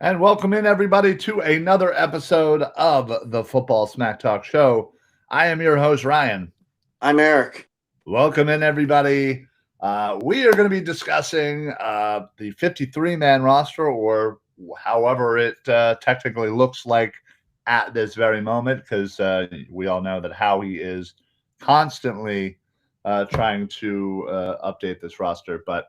And welcome in, everybody, to another episode of the Football Smack Talk Show. I am your host, Ryan. I'm Eric. Welcome in, everybody. We are going to be discussing the 53-man roster, or however it technically looks like at this very moment, because we all know that Howie is constantly trying to update this roster. But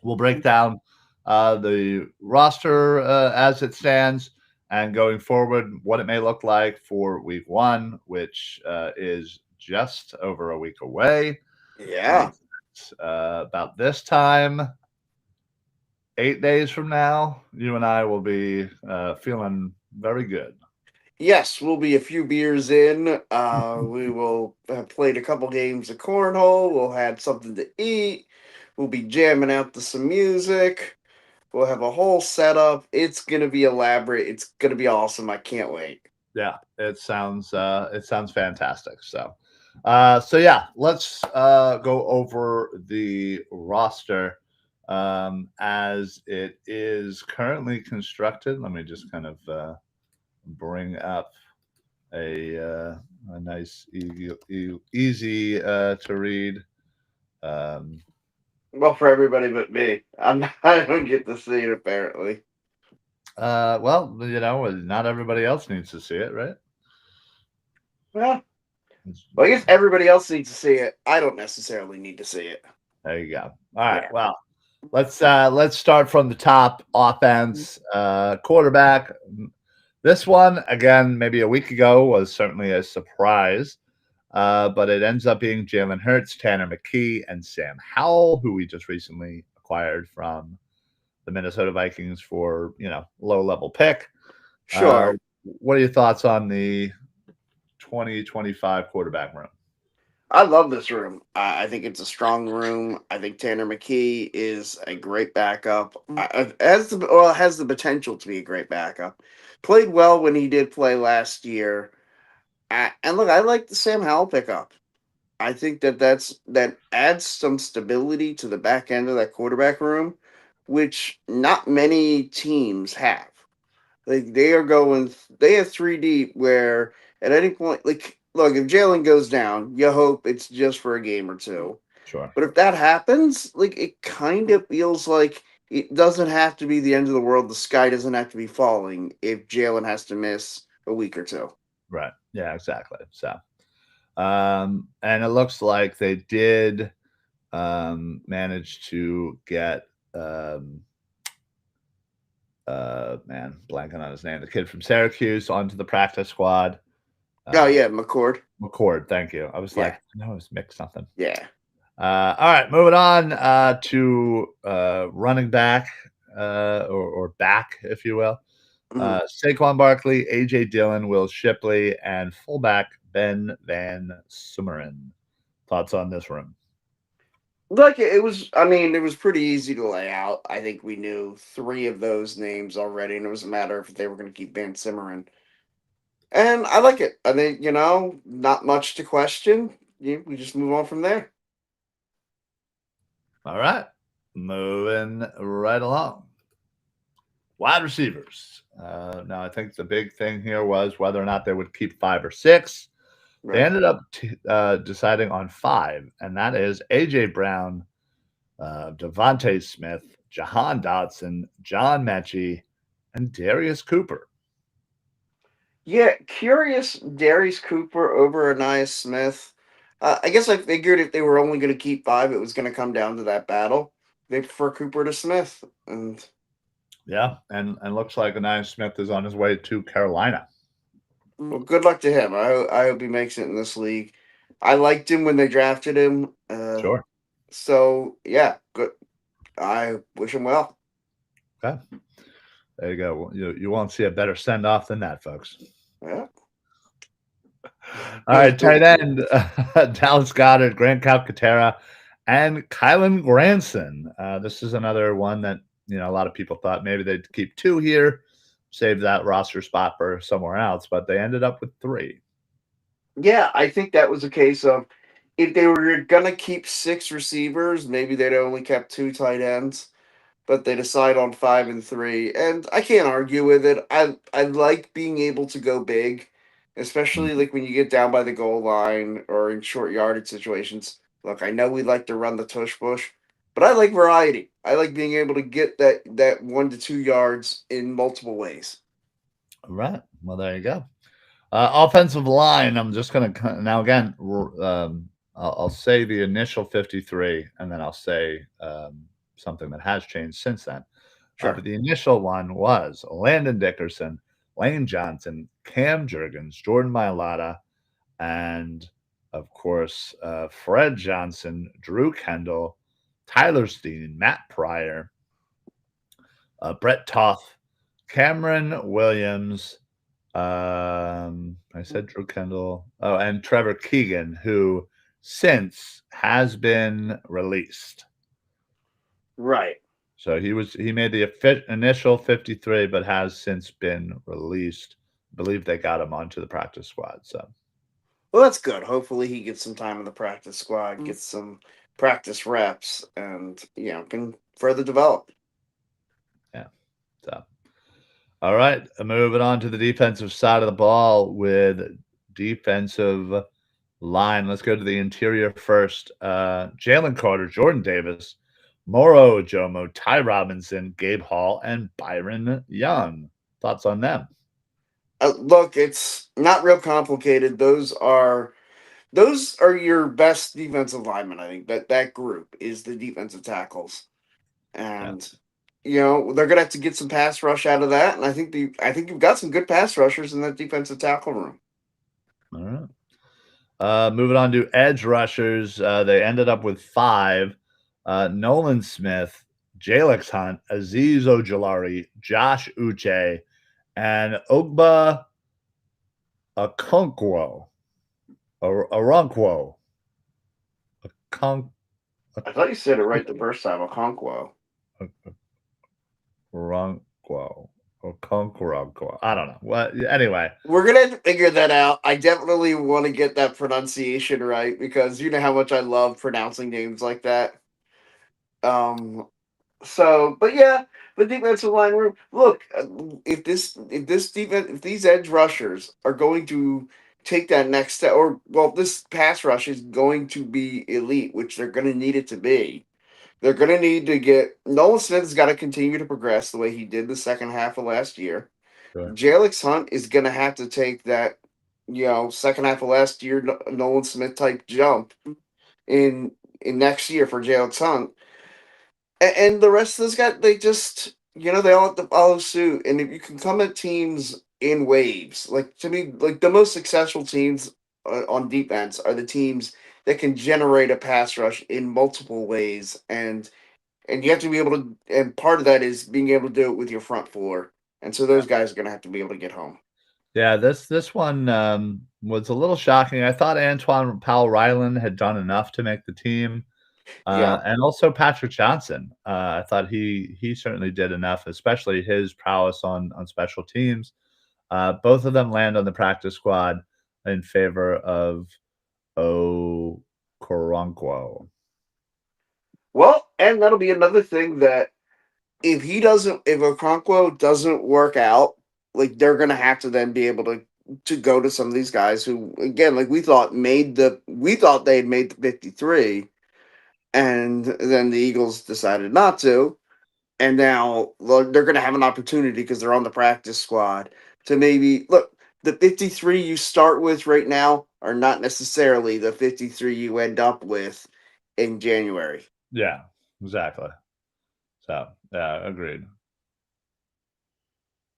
we'll break down the roster as it stands and going forward, what it may look like for week one, which is just over a week away. Yeah. About this time, 8 days from now, you and I will be feeling very good. Yes, we'll be a few beers in. We will have played a couple games of cornhole. We'll have something to eat. We'll be jamming out to some music. We'll have a whole setup. It's gonna be elaborate. It's gonna be awesome. I can't wait. Yeah, it sounds fantastic. So yeah, let's go over the roster as it is currently constructed. Let me just kind of bring up a nice easy to read. Um, Well, for everybody but me, I don't get to see it apparently. well, not everybody else needs to see it, right? Well, I guess everybody else needs to see it. I don't necessarily need to see it. There you go. All right. Yeah. Well, let's start from the top. Offense, quarterback. This one again, maybe a week ago, was certainly a surprise, but it ends up being Jalen Hurts, Tanner McKee, and Sam Howell, who we just recently acquired from the Minnesota Vikings for low level pick. Uh, Sure. what are your thoughts on the 2025 quarterback room? I love this room. I think it's a strong room. I think Tanner McKee is a great backup. Has the potential to be a great backup. Played well when he did play last year. And look, I like the Sam Howell pickup. I think that adds some stability to the back end of that quarterback room, which not many teams have. Like they have three deep where at any point, like, look, if Jalen goes down, you hope it's just for a game or two. Sure. But if that happens, like, it kind of feels like it doesn't have to be the end of the world. The sky doesn't have to be falling if Jalen has to miss a week or two. Right. Yeah, exactly. And it looks like they did manage to get man, blanking on his name, the kid from Syracuse onto the practice squad. Oh yeah, McCord. McCord, thank you. I was like, Yeah, I know it was mixed something. yeah. All right, moving on to running back or back, if you will. Mhm. Saquon Barkley, AJ Dillon, Will Shipley, and fullback Ben Van Sumeren. Thoughts on this room? Like it was, I mean, it was pretty easy to lay out. I think we knew three of those names already, and it was a matter of if they were going to keep Van Simmering. And I like it. I think, not much to question. We just move on from there. All right, moving right along. Wide receivers. Now, I think the big thing here was whether or not they would keep five or six. They Right. ended up deciding on five, and that is A.J. Brown, Devontae Smith, Jahan Dotson, John Mechie, and Darius Cooper. Yeah, curious Darius Cooper over Anais Smith. I guess I figured if they were only going to keep five, it was going to come down to that battle. They prefer Cooper to Smith. And Yeah, and looks like Anaya Smith is on his way to Carolina. well, good luck to him. I hope he makes it in this league. I liked him when they drafted him. Sure. So, yeah, good. I wish him well. Okay. There you go. You won't see a better send off than that, folks. Yeah. All right, tight end, Dallas Goddard, Grant Calcaterra, and Kylan Granson. This is another one that a lot of people thought maybe they'd keep two here, save that roster spot for somewhere else, but they ended up with three. Yeah, I think that was a case of if they were gonna keep six receivers, maybe they'd only kept two tight ends. but they decide on 5 and 3, and I can't argue with it. I like being able to go big, especially Mhm. like when you get down by the goal line or in short yardage situations. Look, I know we like to run the tush push, but I like variety. I like being able to get that 1 to 2 yards in multiple ways. All right. Well, there you go. Offensive line, I'm just going to now again, I'll say the initial 53, and then I'll say something that has changed since then. But Sure. the initial one was Landon Dickerson, Lane Johnson, Cam Jurgens, Jordan Mailata, and of course, Fred Johnson, Drew Kendall, Tyler Steen, Matt Pryor, Brett Toth, Cameron Williams, I said Drew Kendall. Oh, and Trevor Keegan, who since has been released. Right. So he made the initial 53, but has since been released. I believe they got him onto the practice squad. So Well, that's good. Hopefully, he gets some time in the practice squad, gets some practice reps, and can further develop. yeah. So all right, moving on to the defensive side of the ball with defensive line. Let's go to the interior first. Jalen Carter, Jordan Davis, Moro Ojomo, Ty Robinson, Gabe Hall, and Byron Young. Thoughts on them? Look, it's not real complicated. Those are your best defensive linemen. I think that group is the defensive tackles, Yeah. and they're gonna have to get some pass rush out of that. And I think you've got some good pass rushers in that defensive tackle room. All right. Moving on to edge rushers. They ended up with five. Nolan Smith, Jalex Hunt, Aziz Ojolari, Josh Uche, and Ogba Okonkwo. Okonkwo. Okon- I thought you said it right the first time, Okonkwo. Okonkwo. Okonkwo. I don't know. What? Anyway, We're gonna have to figure that out. I definitely want to get that pronunciation right because you know how much I love pronouncing names like that. Um, but yeah, the defensive line room. Look, if these edge rushers are going to take that next step, or well, this pass rush is going to be elite, which they're going to need it to be. They're going to need to get Nolan Smith's got to continue to progress the way he did the second half of last year. sure. Jalex Hunt is going to have to take that, second half of last year Nolan Smith type jump in next year for Jalex Hunt, and the rest of those guys, they just they all have to follow suit. And if you can come at teams in waves, like to me, like the most successful teams on defense are the teams that can generate a pass rush in multiple ways, and you have to be able to. And part of that is being able to do it with your front four. And so those guys are going to have to be able to get home. Yeah, this one was a little shocking. I thought Antoine Powell Ryland had done enough to make the team, Yeah. and also Patrick Johnson. I thought he certainly did enough, especially his prowess on special teams. Both of them land on the practice squad in favor of Okoronkwo. Well, and that'll be another thing that if Okonkwo doesn't work out, like they're gonna have to then be able to go to some of these guys who, again, like we thought they had made the 53, and then the Eagles decided not to, and now they're gonna have an opportunity because they're on the practice squad to maybe look. The 53 you start with right now are not necessarily the 53 you end up with in January. Yeah, exactly. So, yeah, agreed.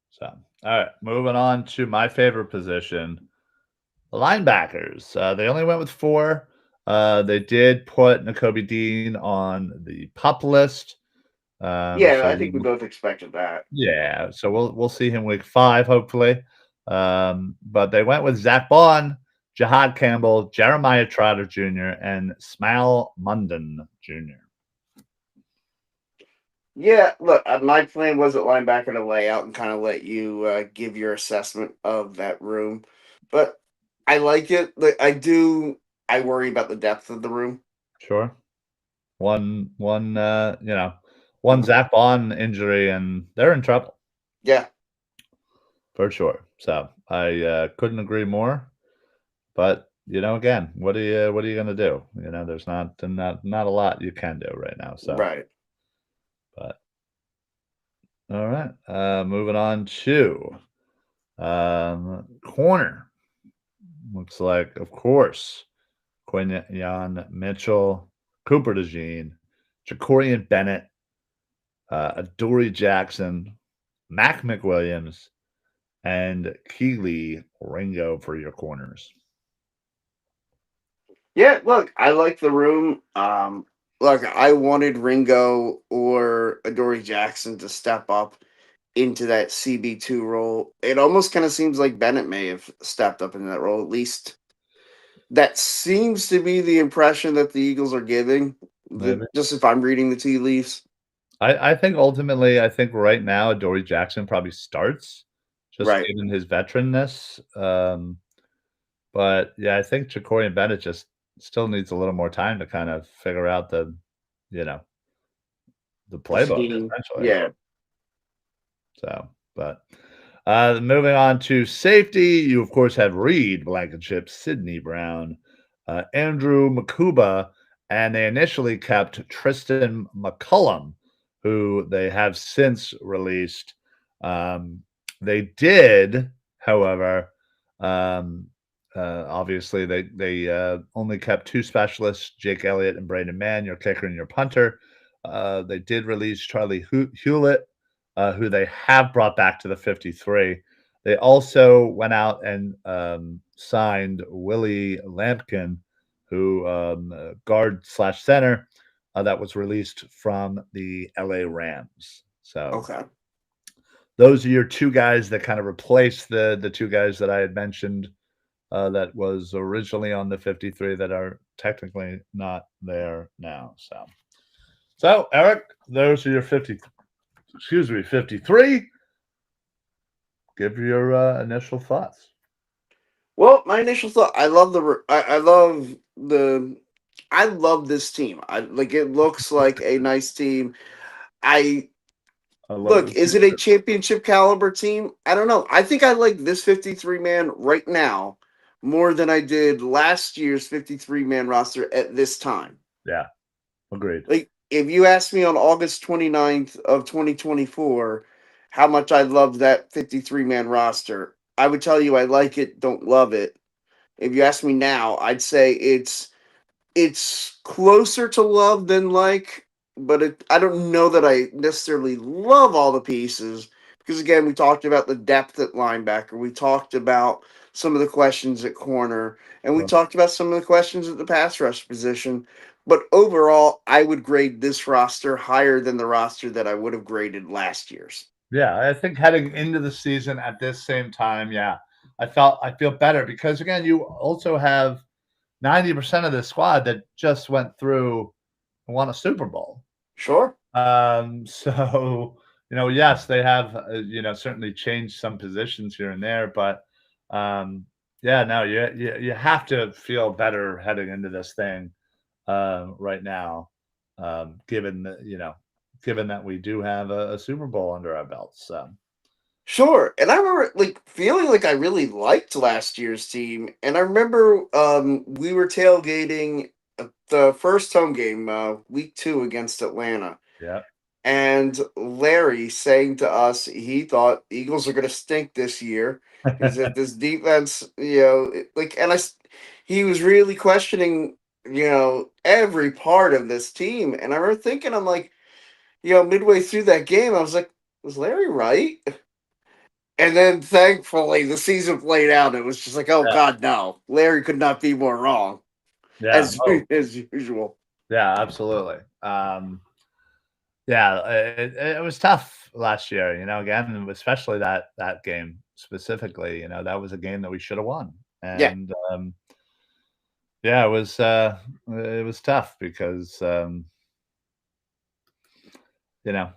So, all right, moving on to my favorite position, the linebackers. They only went with four. They did put Nakobe Dean on the pup list. Yeah, So I think we both expected that. yeah, so we'll see him week 5, hopefully. But they went with Zach Bond, Jihad Campbell, Jeremiah Trotter Jr., and Smile Munden Jr. Yeah, look, my plan was at linebacker to lay out and kind of let you give your assessment of that room, but I like it. Like, I do. I worry about the depth of the room. Sure. One one Zach Bond injury, and they're in trouble Yeah. for sure. So I couldn't agree more. But again, what are you gonna do? There's not a lot you can do right now. So, Right. but all right, moving on to corner. Looks like, of course, Quinyon Mitchell, Cooper DeJean, Jacorian Bennett, Adoree Jackson, Mac McWilliams, and Keely Ringo for your corners. Yeah, look, I like the room. Look, I wanted Ringo or Adoree Jackson to step up into that CB2 role. It almost kind of seems like Bennett may have stepped up in that role. At least that seems to be the impression that the Eagles are giving. Maybe. Just if I'm reading the tea leaves. I think ultimately, I think right now, Adoree Jackson probably starts, just Right. given his veteranness. But yeah, I think Jacorian Bennett just still needs a little more time to kind of figure out you know, the The playbook scheme. essentially. Yeah. So, but moving on to safety, you of course have Reed Blankenship, Sidney Brown, Andrew Makuba, and they initially kept Tristan McCullum, who they have since released. They did, however, um, obviously they only kept two specialists, Jake Elliott and Brandon Mann, your kicker and your punter. They did release Charlie Hewlett, who they have brought back to the 53. They also went out and signed Willie Lampkin, who guard slash center, that was released from the LA Rams. So Okay. those are your two guys that kind of replace the two guys that I had mentioned that was originally on the 53 that are technically not there now. So Eric, those are your 53. Give your initial thoughts. Well, my initial thought, I love this team. I like it looks like a nice team. I I love Look, the is it a future. championship caliber team? I don't know. I think I like this 53 man right now more than I did last year's 53 man roster at this time. Yeah, agreed. Like, if you asked me on August 29th of 2024 how much I loved that 53 man roster, I would tell you I like it, don't love it. If you ask me now, I'd say it's closer to love than like, but I don't know that I necessarily love all the pieces because again, we talked about the depth at linebacker, we talked about some of the questions at corner, and we Well, talked about some of the questions at the pass rush position. But overall, I would grade this roster higher than the roster that I would have graded last year's. yeah, I think heading into the season at this same time, yeah, I feel better because again, you also have 90% of the squad that just went through and won a Super Bowl. Sure. So yes, they have certainly changed some positions here and there, but yeah, no, you have to feel better heading into this thing right now, given that given that we do have a Super Bowl under our belts. So Sure. And I remember like feeling like I really liked last year's team. And I remember we were tailgating the first home game, week 2 against Atlanta. yeah, And Larry saying to us he thought Eagles are going to stink this year because that this defense, he was really questioning, every part of this team. And I remember thinking, I'm like, midway through that game, I was like, was Larry right? And then thankfully the season played out. It was just like, oh yeah, God, no. Larry could not be more wrong yeah, as oh, as usual. yeah, absolutely. Yeah, it was tough last year, again, especially that game specifically, that was a game that we should have won. Yeah, And yeah, it was tough because you know,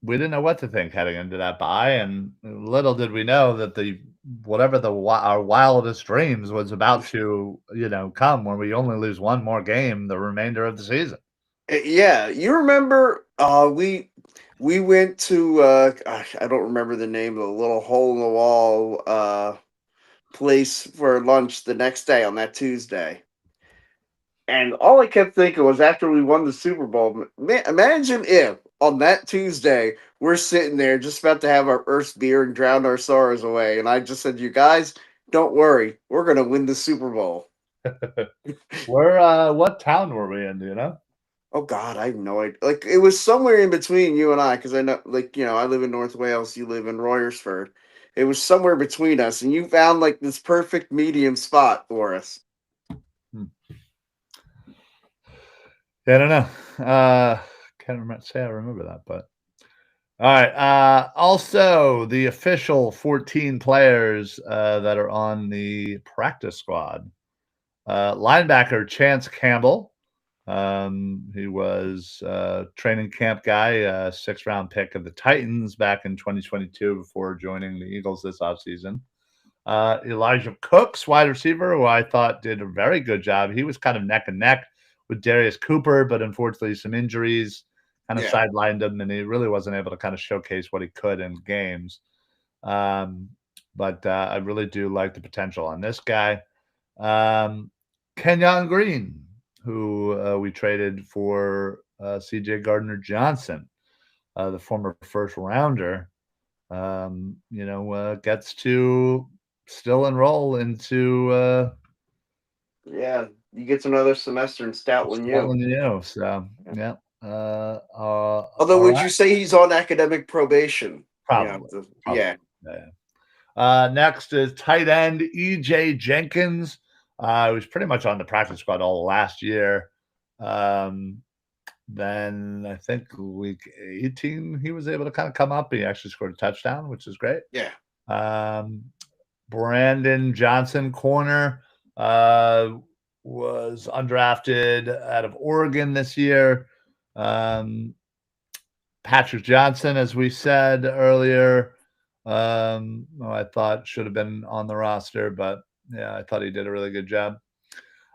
we didn't know what to think heading into that bye, and little did we know that whatever our wildest dreams was about to, come when we only lose one more game the remainder of the season. Yeah. You remember We went to gosh, I don't remember the name of the little hole in the wall place for lunch the next day on that Tuesday. And all I kept thinking was after we won the Super Bowl, man, imagine if on that Tuesday we're sitting there just about to have our first beer and drown our sorrows away. And I just said, you guys, don't worry, we're going to win the Super Bowl. What town were we in? Do you know? Oh God, I have no idea. Like it was somewhere in between you and I, because I know, like I live in North Wales, you live in Royersford. It was somewhere between us, and you found like this perfect medium spot for us. Hmm. Yeah, I don't know. Can't remember. Say I remember that, but all right. Also, the official 14 players that are on the practice squad. Linebacker Chance Campbell. He was training camp guy, 6th-round pick of the Titans back in 2022 before joining the Eagles this offseason. Elijah Cooks, wide receiver, who I thought did a very good job. He was kind of neck and neck with Darius Cooper, but unfortunately some injuries kind of sidelined him, and he really wasn't able to kind of showcase what he could in games. But I really do like the potential on this guy. Kenyon Green, who we traded for CJ Gardner-Johnson, the former first rounder, gets to still enroll into Yeah, he gets another semester in Stoutland U. U. So yeah. Although, All would right. you say he's on academic probation? Probably. Yeah. Next is tight end EJ Jenkins. He was pretty much on the practice squad all last year. Then I think week 18, he was able to kind of come up. He actually scored a touchdown, which is great. Yeah. Brandon Johnson, corner, was undrafted out of Oregon this year. Patrick Johnson, as we said earlier, I thought should have been on the roster, but yeah, I thought he did a really good job.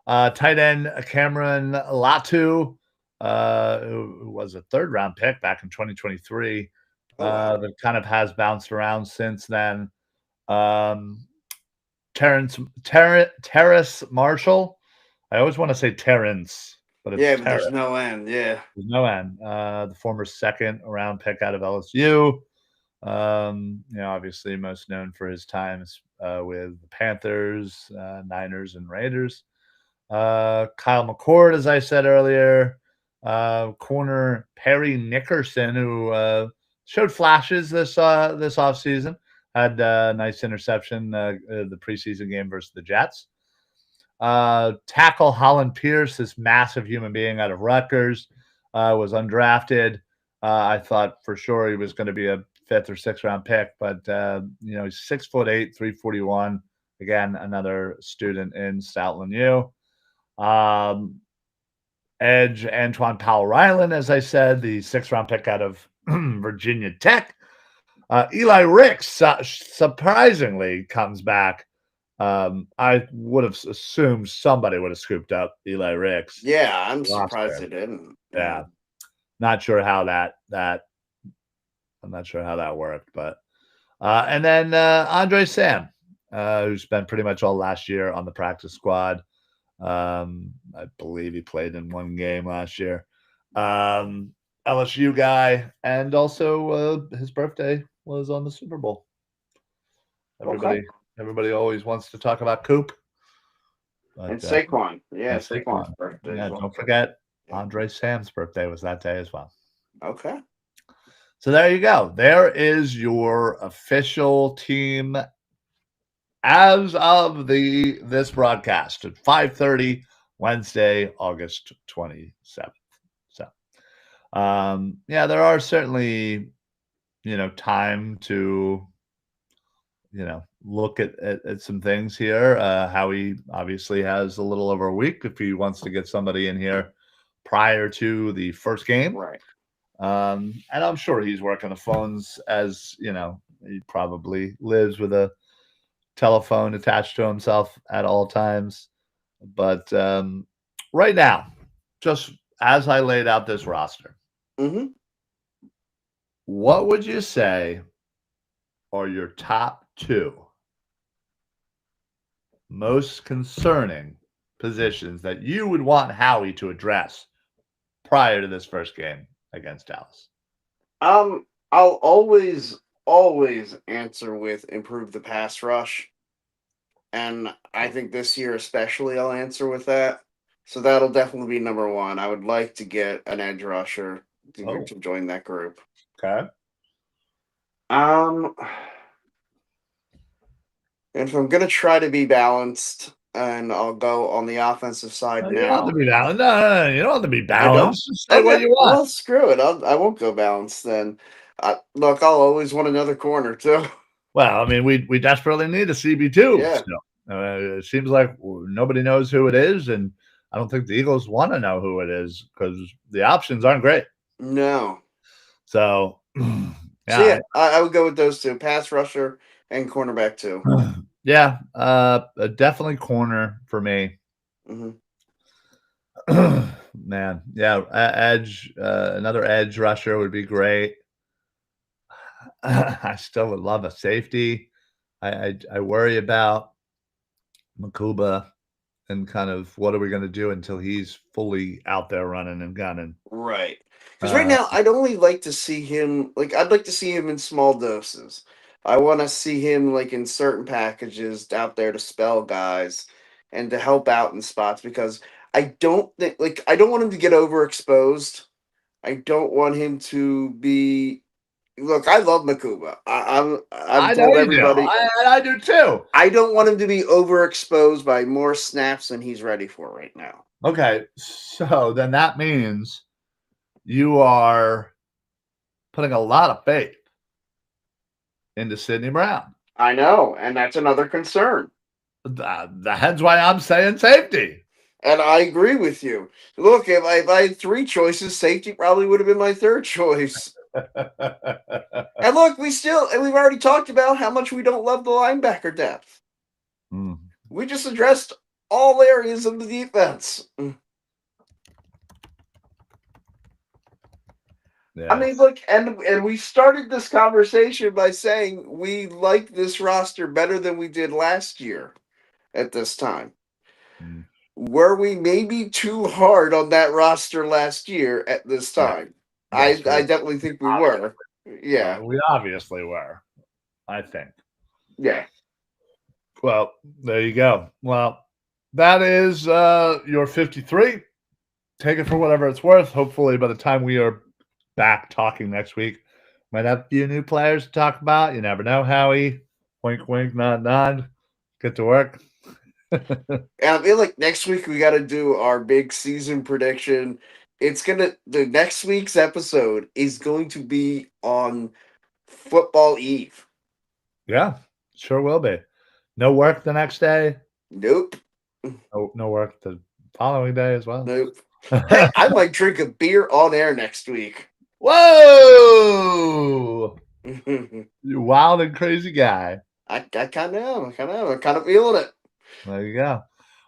Tight end Cameron Latu, who was a 3rd-round pick back in 2023, that kind of has bounced around since then. Terrace Marshall. I always want to say Terrence, but it's but there's no end. Yeah, there's no end. The former 2nd-round pick out of LSU. Obviously most known for his times with the Panthers, Niners, and Raiders. Kyle McCord, as I said earlier, corner Perry Nickerson, who showed flashes this offseason, had a nice interception the preseason game versus the Jets. Tackle Holland Pierce, this massive human being out of Rutgers, was undrafted. I thought for sure he was going to be a 5th or 6th-round pick, but he's 6'8", 341. Again, another student in Stoutland U. Edge Antoine Powell-Ryland, as I said, the 6th-round pick out of Virginia Tech. Eli Ricks surprisingly comes back. I would have assumed somebody would have scooped up Eli Ricks. Yeah, I'm surprised they didn't. Yeah. Not sure how that I'm not sure how that worked, but and then Andre Sam, who spent pretty much all last year on the practice squad. I believe he played in 1 game last year. LSU guy, and also his birthday was on the Super Bowl. Everybody always wants to talk about Coop. But, and Saquon. Yeah, Saquon's birthday. Yeah, don't forget Andre Sam's birthday was that day as well. Okay. So there you go. There is your official team as of this broadcast at 5:30 Wednesday, August 27th. So, there are certainly, time to, look at some things here. Howie obviously has a little over a week if he wants to get somebody in here prior to the first game. Right. And I'm sure he's working the phones, as he probably lives with a telephone attached to himself at all times. But right now, just as I laid out this roster, What would you say are your top two most concerning positions that you would want Howie to address prior to this first game against Dallas? I'll always answer with improve the pass rush. And I think this year especially I'll answer with that. So that'll definitely be number one. I would like to get an edge rusher Oh, to join that group. okay. Um, and if I'm gonna try to be balanced, and I'll go on the offensive side No, you don't have to now. be balanced. No, you don't have to be I don't. balanced. Just say what Okay, you want. well, screw it. I won't go balanced then. Look, I'll always want another corner too. Well, I mean, we desperately need a CB2 Yeah. still. It seems like nobody knows who it is, and I don't think the Eagles want to know who it is because the options aren't great. No. So, So yeah, yeah, I would go with those two: pass rusher and cornerback too. yeah, definitely corner for me. Hmm. Man, yeah, edge, another edge rusher would be great. I still would love a safety. I worry about Makuba and kind of what are we going to do until he's fully out there running and gunning. Right. Because right Uh, now, I'd only like to see him. Like, I'd like to see him in small doses. I want to see him like in certain packages out there to spell guys and to help out in spots because I don't think like I don't want him to get overexposed. I don't want him to be. Look, I love Makuba. I've I know told you do. everybody I do too. I don't want him to be overexposed by more snaps than he's ready for right now. Okay, so then that means you are putting a lot of faith into Sidney Brown. I know, and that's another concern. That's why I'm saying safety. And I agree with you. Look, if I had three choices, safety probably would have been my third choice. And look, we've already talked about how much we don't love the linebacker depth. Mm, We just addressed all areas of the defense. I mean, yes. look, and we started this conversation by saying we like this roster better than we did last year at this time. Mm, Were we maybe too hard on that roster last year at this yeah. time? Yes, I definitely think we were. Yeah, we obviously were, I think. yeah. Well, there you go. Well, that is your 53. Take it for whatever it's worth. Hopefully, by the time we are back talking next week, might have a few new players to talk about. You never know, Howie. Wink, wink, nod, nod. Get to work. And I feel like next week we got to do our big season prediction. The next week's episode is going to be on football eve. Yeah, sure will be. No work the next day. Nope. No work the following day as well. Nope. Heck, I might drink a beer on air next week. Whoa! You wild and crazy guy. I kind of am. I'm kind of feeling it. There you go.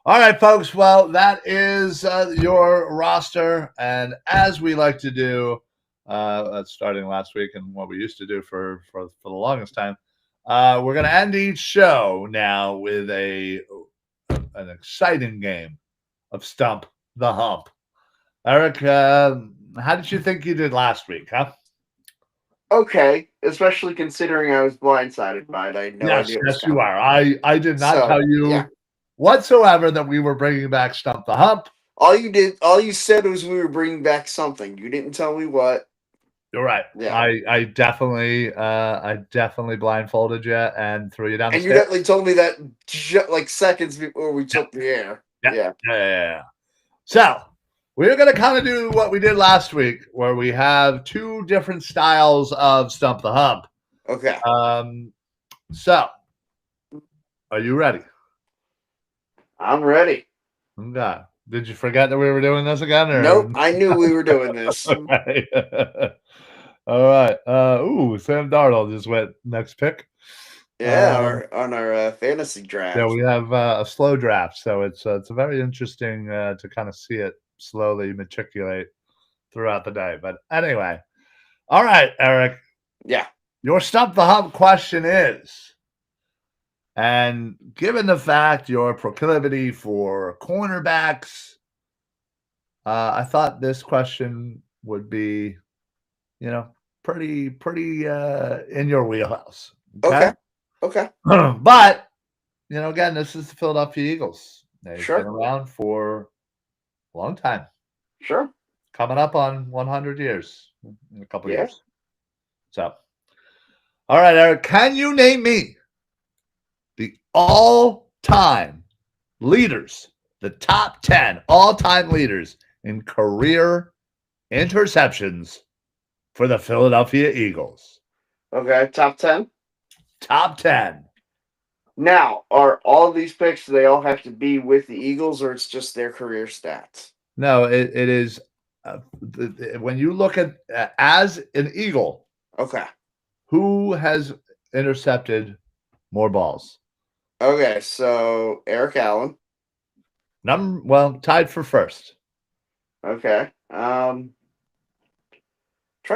All right, folks. Well, that is your roster. And as we like to do, starting last week and what we used to do for the longest time, we're going to end each show now with an exciting game of Stump the Hump. Eric, how did you think you did last week, huh? Okay, especially considering I was blindsided by it. I had no Yes, idea it was yes, you coming. are. I did not So, tell yeah. you whatsoever that we were bringing back Stump the Hump. All you said was we were bringing back something. You didn't tell me what. You're right. Yeah. I definitely blindfolded you and threw you down the And you stairs. definitely told me that like seconds before we took the air. Yeah. Yeah. So we're gonna kind of do what we did last week, where we have two different styles of Stump the Hump. Okay. So are you ready? I'm ready. Okay. Did you forget that we were doing this again? Or? Nope. I knew we were doing this. Okay. All right. Sam Darnold just went next pick. Yeah, on our fantasy draft. Yeah, we have a slow draft, so it's very interesting to kind of see it slowly matriculate throughout the day. But anyway, all right, Eric, Yeah. Your Stump the Hump question is, and given the fact your proclivity for cornerbacks, I thought this question would be, pretty in your wheelhouse. Okay. Okay. Okay. But, again, this is the Philadelphia Eagles. They've been Sure. around for a long time, Sure. coming up on 100 years in a couple of Yeah. years. So, all right, Eric, can you name me the all-time leaders, the top 10 all-time leaders in career interceptions for the Philadelphia Eagles? Okay. Top 10. Top 10. Now, are all these picks, do they all have to be with the Eagles, or it's just their career stats? No, it is when you look at as an Eagle, Okay. who has intercepted more balls? Okay. So Eric Allen. Tied for first. Okay. Trying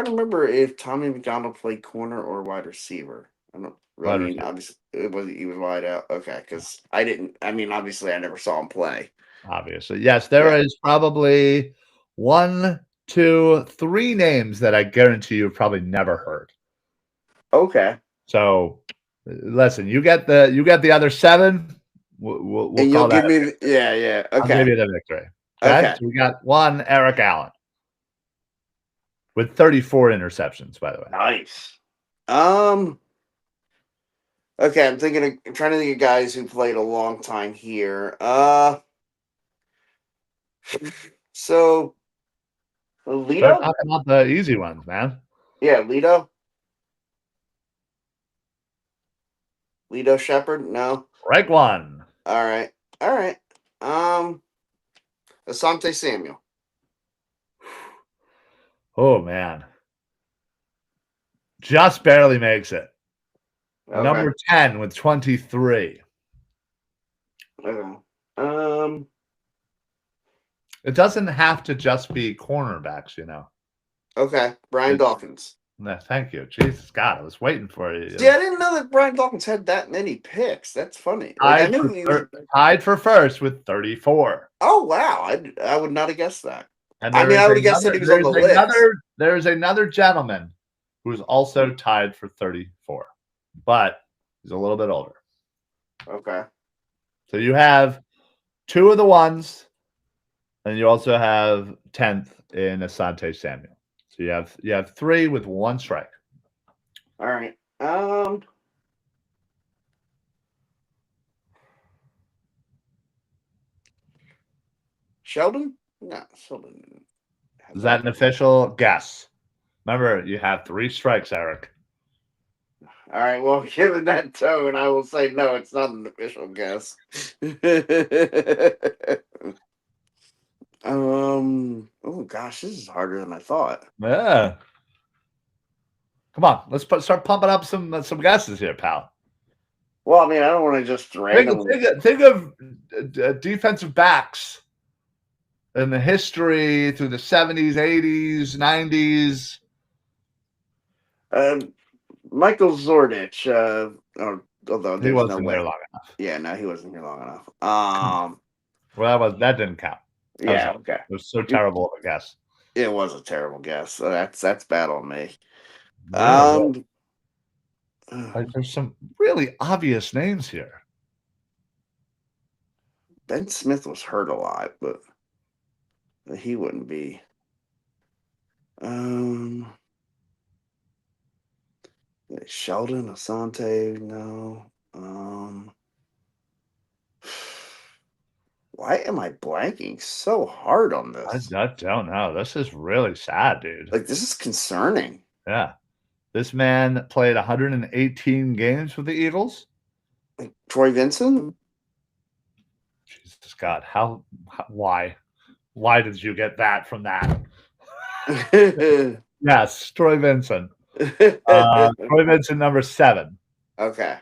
to remember if Tommy McDonald played corner or wide receiver. I don't. I Wide mean, receiver, obviously, he was wide out. Okay, because I didn't. I mean, obviously, I never saw him play. obviously. Yes, there Yeah. is probably one, two, three names that I guarantee you've probably never heard. Okay. So, listen, you get the other seven. We'll And you'll call that. give me. Yeah. Yeah. I'll give Okay. you the victory. Okay, Okay. so we got one Eric Allen with 34 interceptions, by the way. Nice. Okay, I'm trying to think of guys who played a long time here. So Start Lito? talking about the easy ones, man. Yeah, Lito. Lito Shepherd? No. Strike one. All right. All right. Um, Asante Samuel. Oh man, just barely makes it. Okay. Number 10 with 23. Okay. Um, It doesn't have to just be cornerbacks. okay. Brian It, Dawkins. thank you. Jesus God, I was waiting for you. See, I didn't know that Brian Dawkins had that many picks. That's funny. Like I knew he was. Tied for first with 34. Oh wow, I would not have guessed that. And I mean, I would have guessed that he was on the list. there's another gentleman who's also tied for 34, but he's a little bit older. Okay. So you have two of the ones, and you also have 10th in Asante Samuel. So you have three with one strike. All right. Sheldon? No, Sheldon. Is that an official guess? Remember, you have three strikes, Eric. All right. Well, given that tone, I will say no. It's not an official guess. Oh gosh, this is harder than I thought. Yeah. Come on, let's start pumping up some guesses here, pal. Well, I mean, I don't want to just randomly. Think of defensive backs in the history through the 70s, 80s, 90s. Michael Zordich. Although He there's no wasn't way. there long enough. Yeah, no, he wasn't here long enough. Well, that didn't count. Yeah, okay. It was so terrible of a guess. It was a terrible guess. So that's bad on me. There's some really obvious names here. Ben Smith was hurt a lot, but he wouldn't be. Sheldon Asante, no. Why am I blanking so hard on this? I don't know. This is really sad, dude. Like, this is concerning. Yeah. This man played 118 games with the Eagles. Like Troy Vincent? Jesus God, why did you get that from that? Yes, Troy Vincent. Troy Vincent, number 7. Okay.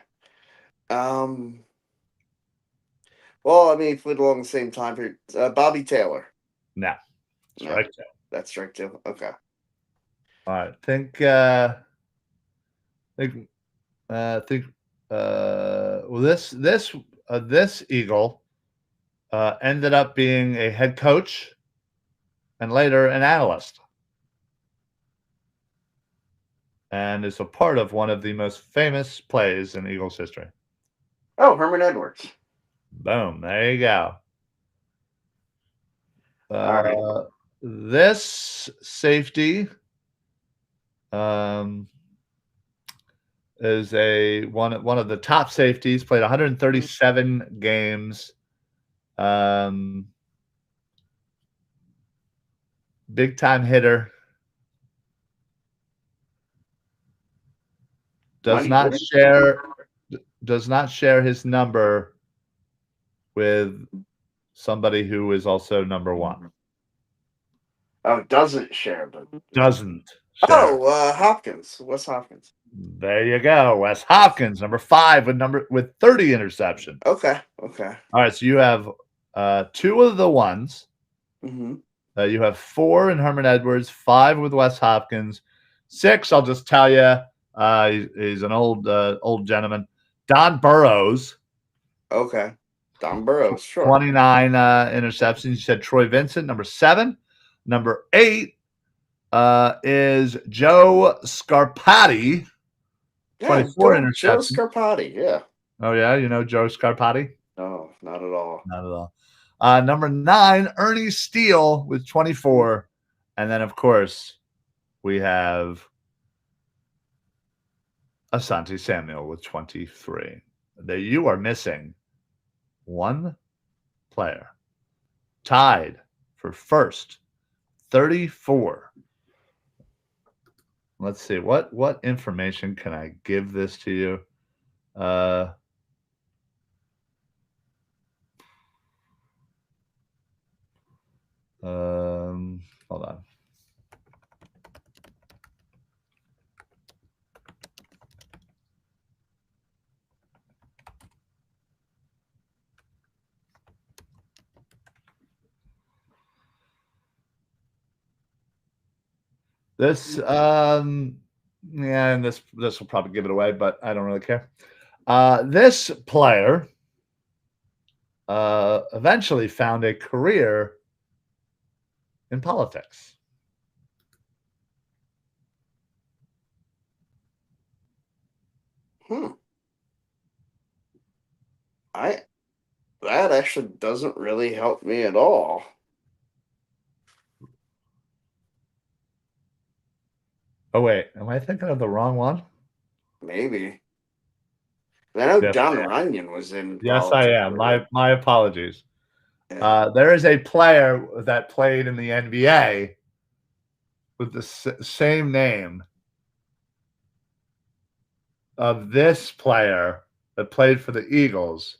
Well, I mean, if we along the same time period, Bobby Taylor. No. Strike two. That's strike two. Okay. All right. Think think well, this Eagle ended up being a head coach and later an analyst, and is a part of one of the most famous plays in Eagles history. Oh, Herman Edwards. Boom! There you go. All right. This safety is one of the top safeties. Played 137 games. Big time hitter. Does not share his number with somebody who is also number one. Oh, doesn't share them. Doesn't share. Oh, Hopkins. Wes Hopkins. There you go. Wes Hopkins, number 5 with 30 interceptions. Okay. All right, so you have 2 of the ones. Mm-hmm. You have 4 in Herman Edwards, 5 with Wes Hopkins, 6. I'll just tell you, he's an old gentleman. Don Burrows. Okay. Don Burrows, sure. 29 interceptions. You said Troy Vincent, number 7. Number 8 is Joe Scarpati. 24 interceptions. Joe Scarpati, yeah. Oh, yeah? You know Joe Scarpati? No, not at all. Not at all. Number 9, Ernie Steele with 24. And then, of course, we have Asante Samuel with 23. You are missing one player. Tied for first, 34. Let's see. What information can I give this to you? Hold on. This and this will probably give it away, but I don't really care. This player eventually found a career in politics. That actually doesn't really help me at all. Oh wait, am I thinking of the wrong one? Maybe. I know John Runyon was in. Yes, I am. My apologies. Yeah. There is a player that played in the NBA with the same name of this player that played for the Eagles.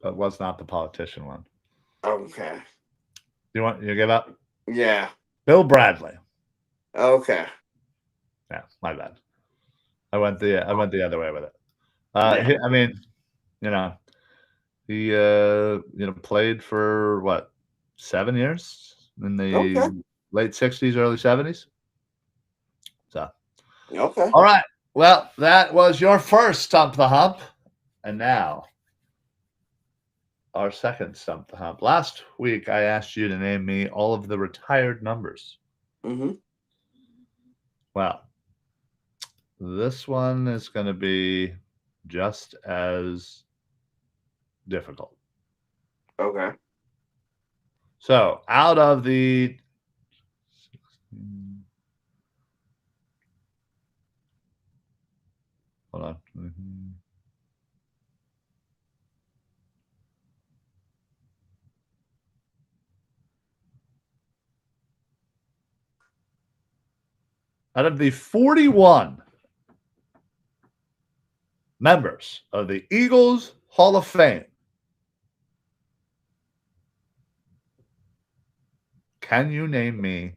But was not the politician one. Okay. You give up? Yeah. Bill Bradley. Okay. Yeah, my bad. I went the other way with it. I mean, he played for what, 7 years in the late 60s, early 70s. So. Okay. All right. Well, that was your first Stump the Hump, and now our second Stump the Hump. Last week, I asked you to name me all of the retired numbers. Mm-hmm. Well, this one is going to be just as difficult. Okay. So, out of the hold on. Out of the 41 members of the Eagles Hall of Fame, can you name me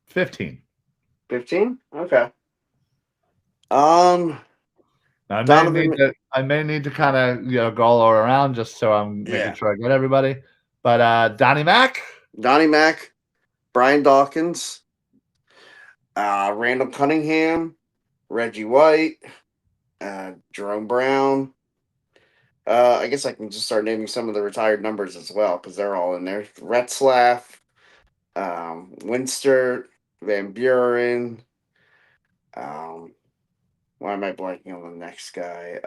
15? 15? Okay. I Donovan, may need to kind of go around just so I'm making yeah, sure I get everybody. But Donnie Mack, Donnie Mack, Brian Dawkins, Randall Cunningham, Reggie White, Jerome Brown. I guess I can just start naming some of the retired numbers as well because they're all in there. Retzlaff, Winster, Van Buren. Why am I blanking on the next guy?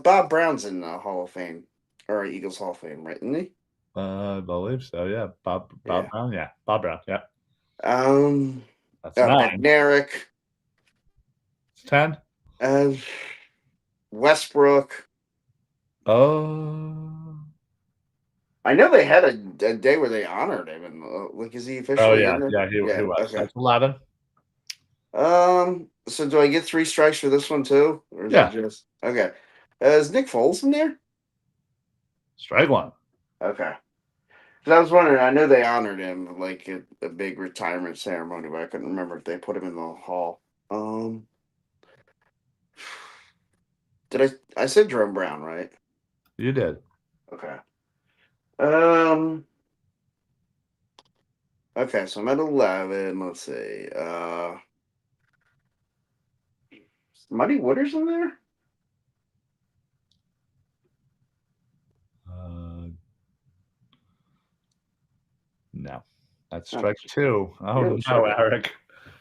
Bob Brown's in the Hall of Fame or Eagles Hall of Fame, right? Isn't he? I believe so. Yeah, Bob Yeah. Brown. Yeah, Bob Brown. Yeah, Um, that's 9. Bednarik, It's 10. uh, Westbrook. Oh, I know they had a day where they honored him, and like, is he oh officially yeah, in there? yeah. He Yeah. was. Okay. That's 11. So do I get 3 strikes for this one too, or is it Yeah, just okay? Is Nick Foles in there? strike 1. Okay. Because I was wondering, I know they honored him like at a big retirement ceremony, but I couldn't remember if they put him in the hall. Um, did I said Jerome Brown, right? You did. Okay. Um. Okay, so I'm at 11. Let's see. Muddy Waters in there? Uh, no, that's Oh, strike 2. he Oh really no, should have. Eric,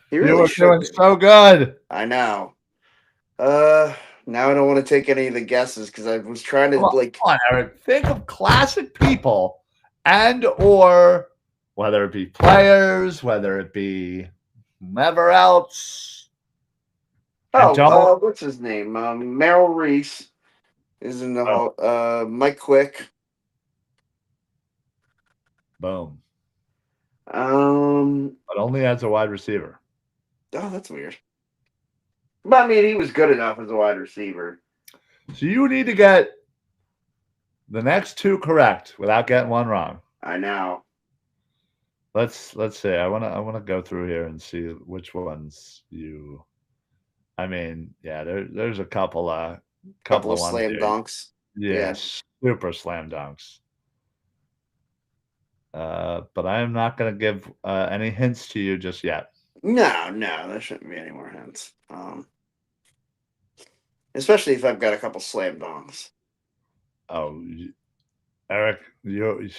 He you really were should doing have. so good. I know. Uh, Now I don't want to take any of the guesses because I was trying to Come like. on, Eric. Think of classic people, and or whether it be players, whether it be whomever else, and don't. What's his name? Merrill Reese is in the Oh, hall. Mike Quick. boom. Um. But only as a wide receiver. Oh, that's weird. But I mean, he was good enough as a wide receiver. So you need to get the next 2 correct without getting one wrong. I know. Let's see. I wanna go through here and see which ones you. I mean, yeah, there's a couple Couple of of ones slam here. dunks. Yeah. Yes, super slam dunks. But I am not going to give any hints to you just yet. No, there shouldn't be any more hints. Especially if I've got a couple slam dunks. Oh, Eric, you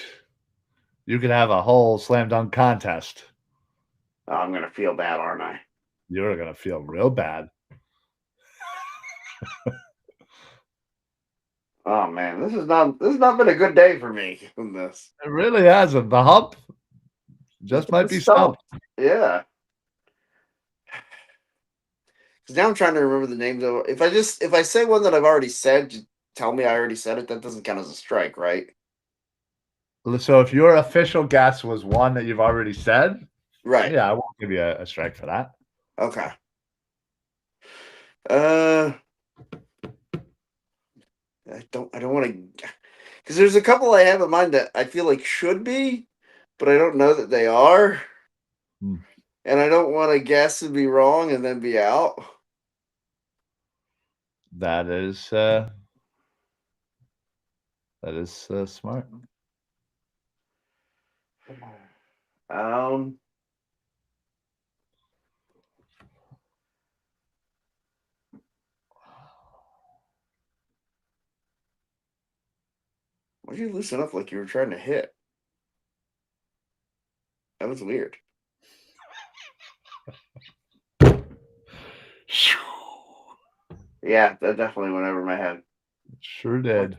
could have a whole slam dunk contest. Oh, I'm gonna feel bad, aren't I? You're going to feel real bad. Oh man, this has not been a good day for me in this. It really hasn't. The hump just might The be stump. stumped. Yeah. Because now I'm trying to remember the names of. If I say one that I've already said, just tell me I already said it. That doesn't count as a strike, right? So if your official guess was one that you've already said, Right. yeah, I won't give you a strike for that. Okay. I don't want to, because there's a couple I have in mind that I feel like should be, but I don't know that they are, Hmm. and I don't want to guess and be wrong and then be out. That is smart. Um. Why did you loosen up like you were trying to hit? That was weird. Yeah, that definitely went over my head. Sure did.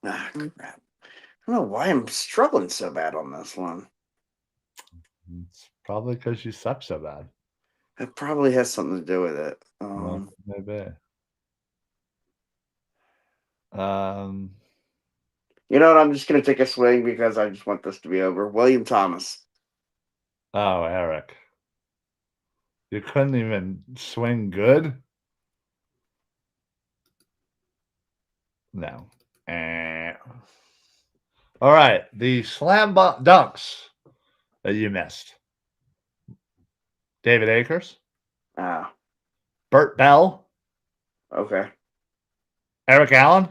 Crap. I don't know why I'm struggling so bad on this one. It's probably because you suck so bad. It probably has something to do with it. Well, maybe. You know what? I'm just gonna take a swing because I just want this to be over. William Thomas. Oh, Eric. You couldn't even swing good? No. All right. The slam dunks that you missed. David Akers, Ah, Burt Bell, okay. Eric Allen.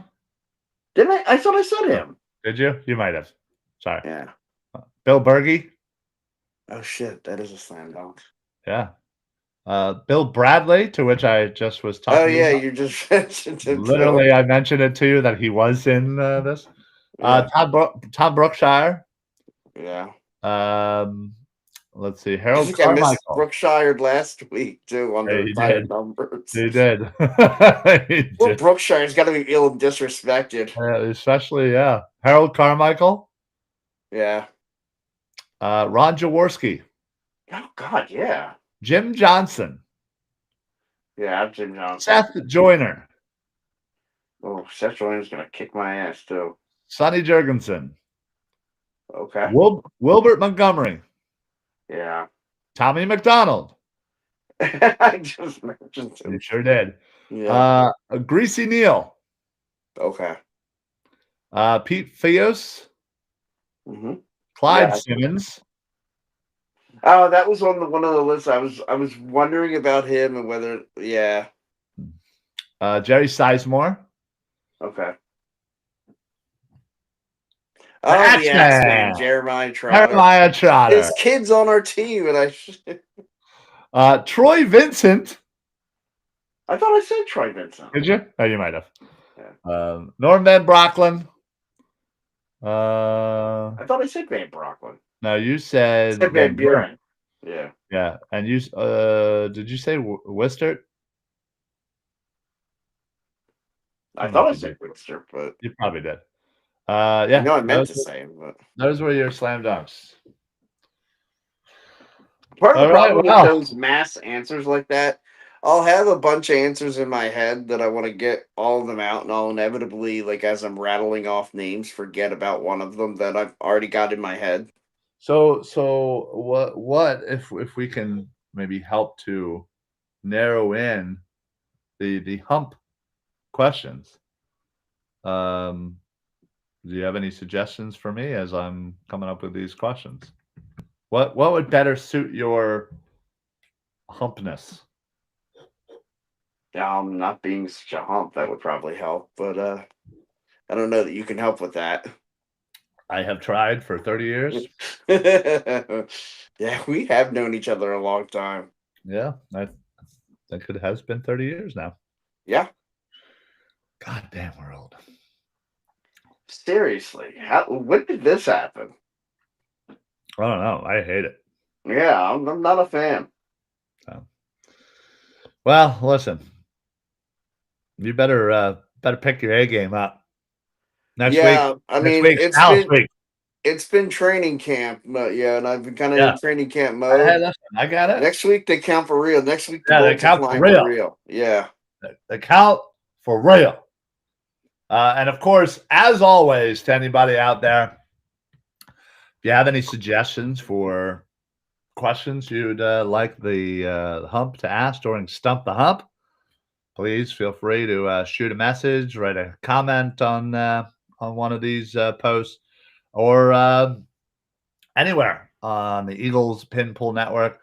Didn't I? I thought I said Oh, him. did you? You might have. Sorry. Yeah. Bill Berge. Oh shit, that is a slam dunk. Yeah. Bill Bradley, to which I just was Oh talking to you yeah, about. you just mentioned him too. Literally, I mentioned it to you that he was in this. Yeah, Tom Brookshire. yeah. Let's see. I Harold think I missed Carmichael. Brookshire last week too on Yeah, the he did. retired numbers. He did. He Poor did. Brookshire's got to be ill and disrespected. Especially, yeah. Harold Carmichael. Yeah. Ron Jaworski. Oh God, yeah. Jim Johnson. Yeah, I'm Jim Johnson. Seth Joyner. Oh, Seth Joyner's gonna kick my ass too. Sonny Jurgensen. Okay. Wilbert Montgomery. Yeah. Tommy McDonald. I just mentioned You him. sure did. Yeah. Greasy Neal. Okay. Pete Theos. Mm-hmm. Clyde Yeah. Simmons. Oh, that was on one of the lists. I was wondering about him and whether. Yeah. Jerry Sizemore. Okay. The Oh, the Axe Man, Axeman. Jeremiah Trotter. Jeremiah Trotter. His kid's on our team, and Troy Vincent. I thought I said Troy Vincent. Did you? Oh, you might have. Yeah. Norm Van Brocklin. I thought I said Van Brocklin. No, you said I said Van Buren. Yeah. Yeah, and you did you say Wistert? I thought I said Webster, but You probably did. Yeah. I know I meant to say him, but Those were your slam dunks. part of the All right, problem well. with those mass answers like that, I'll have a bunch of answers in my head that I want to get all of them out, and I'll inevitably, like as I'm rattling off names, forget about one of them that I've already got in my head. So what if we can maybe help to narrow in the hump questions? Do you have any suggestions for me as I'm coming up with these questions? What would better suit your humpness? Not being such a hump, that would probably help, but I don't know that you can help with that. I have tried for 30 years. Yeah, we have known each other a long time. Yeah, I think it has been 30 years now. Yeah. God damn, we're old. Seriously, when did this happen? I don't know. I hate it. Yeah, I'm not a fan. Well, listen. You better pick your A game up. Next week. I mean, it's been training camp, but yeah, and I've been kind of in training camp mode. Hey, listen, I got it. Next week they count for real. Next week they count for real. Yeah, they count for real. And of course, as always, to anybody out there, if you have any suggestions for questions you'd like the hump to ask during Stump the Hump, please feel free to shoot a message, write a comment on one of these posts, or anywhere on the Eagles Pin Pull Network.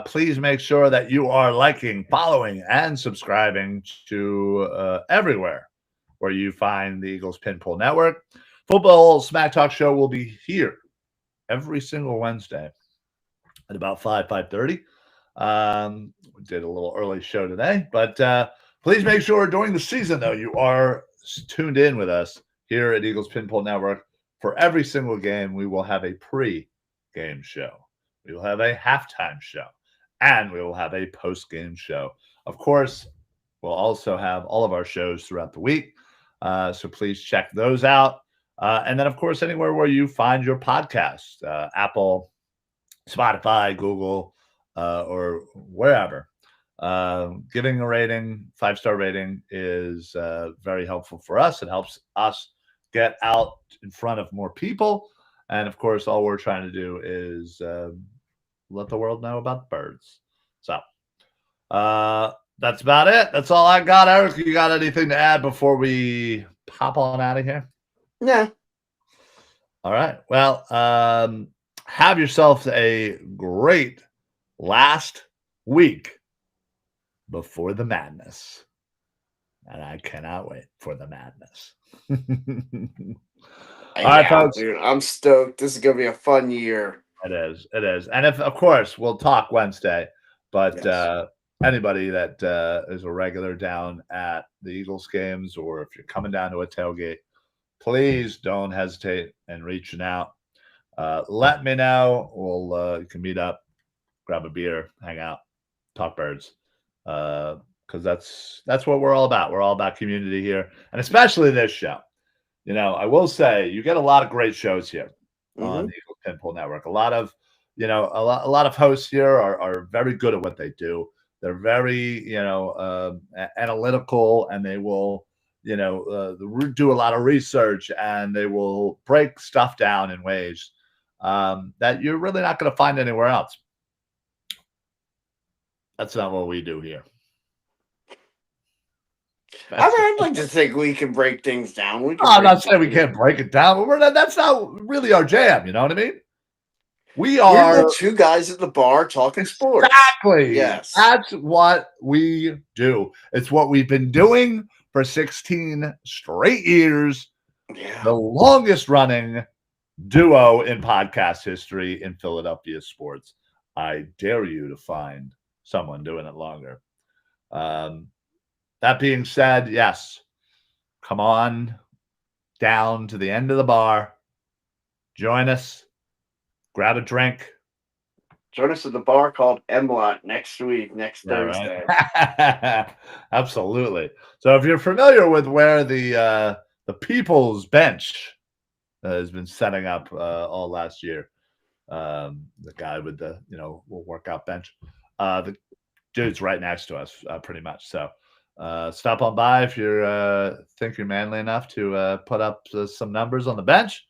Please make sure that you are liking, following, and subscribing to everywhere where you find the Eagles Pin Pull Network. Football Smack Talk Show will be here every single Wednesday at about 5:30. We did a little early show today, but please make sure during the season, though, you are tuned in with us here at Eagles Pin Pull Network. For every single game, we will have a pre-game show. We will have a halftime show, and we will have a post-game show. Of course, we'll also have all of our shows throughout the week, so please check those out. And then, of course, anywhere where you find your podcast, Apple, Spotify, Google, or wherever. Giving a rating, 5-star rating, is very helpful for us. It helps us get out in front of more people. And, of course, all we're trying to do is let the world know about the birds. So that's about it. That's all I got. Eric, you got anything to add before we pop on out of here? Yeah. All right. Well, have yourself a great last week before the madness. And I cannot wait for the madness. All right, folks. Dude, I'm stoked. This is going to be a fun year. It is. It is. And if, of course, we'll talk Wednesday, but Yes. anybody that is a regular down at the Eagles games, or if you're coming down to a tailgate, please don't hesitate in reaching out. Let me know. You can meet up, grab a beer, hang out, talk birds. Because that's what we're all about. We're all about community here, and especially this show. You know, I will say you get a lot of great shows here on the Eagle Pinpool Network. A lot of hosts here are very good at what they do. They're very analytical, and they will do a lot of research, and they will break stuff down in ways that you're really not going to find anywhere else. That's not what we do here. I'd like to think we can break things down. I'm not saying we can't break it down, but that's not really our jam. You know what I mean? We're the two guys at the bar talking sports. Exactly. Yes. That's what we do. It's what we've been doing for 16 straight years. Yeah. The longest running duo in podcast history in Philadelphia sports. I dare you to find someone doing it longer. That being said, yes, come on down to the end of the bar. Join us. Grab a drink. Join us at the bar called Emlot next Thursday. Right. Absolutely. So if you're familiar with where the People's Bench has been setting up all last year, the guy with the workout bench, the dude's right next to us, pretty much. So stop on by if you think you're manly enough to put up some numbers on the bench.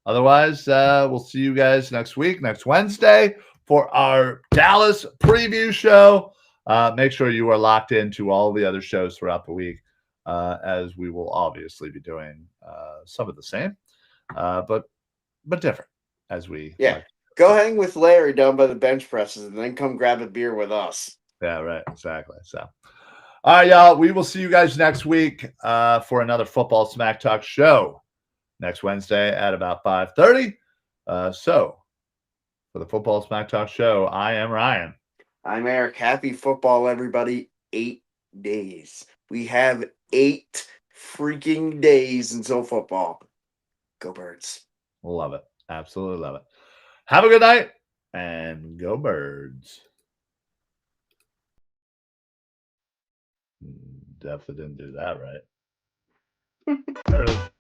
Otherwise, we'll see you guys next week, next Wednesday, for our Dallas preview show. Make sure you are locked into all the other shows throughout the week, as we will obviously be doing some of the same, but different as we. Yeah. Go hang with Larry down by the bench presses and then come grab a beer with us. Yeah, right. Exactly. So, all right, y'all. We will see you guys next week for another Football Smack Talk show next Wednesday at about 5:30. So, for the Football Smack Talk show, I am Ryan. I'm Eric. Happy football, everybody. 8 days. We have 8 freaking days until football. Go Birds. Love it. Absolutely love it. Have a good night and go Birds. Definitely didn't do that right.